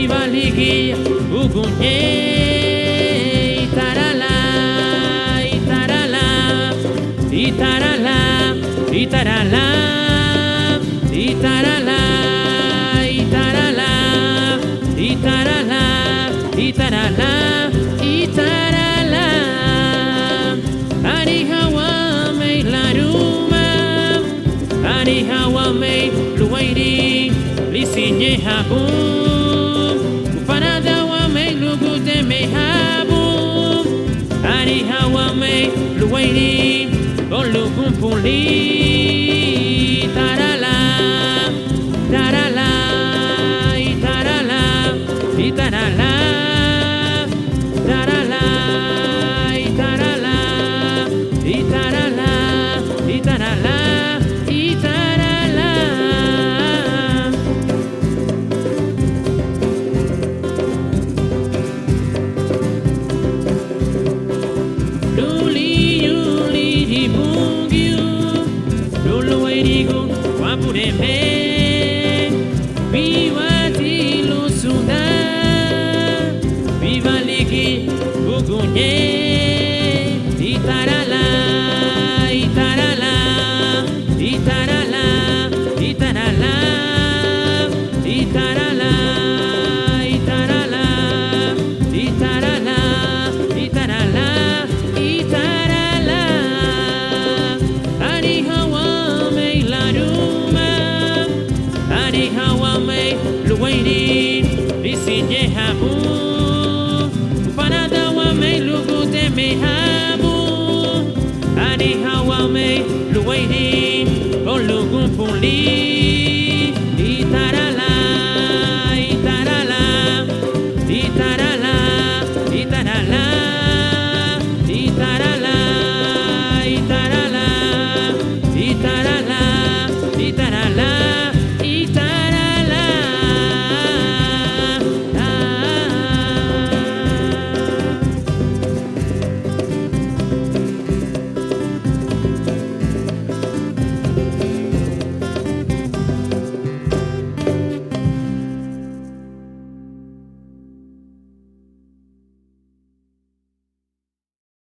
viva ligi ugunye itarala itarala itarala itarala itarala itarala itarala itarala itarala ari hawa me laruma ari hawa me luwairi lisinye habu ufanada wa me lugute me habu ari hawa me luwairi olugun puli tarala tarala itarala itarala tarala itarala itarala itarala itarala luli yuli dibungyu lulu wairigu wapureme viva tilu sunda viva ligi ugunye itarala itarala itarala itarala itarala itarala itarala itarala itarala ari hawa me laruma ari hawa me luwairi lisinye habu ufanada wa me lugute me habu ari hawa me luwairi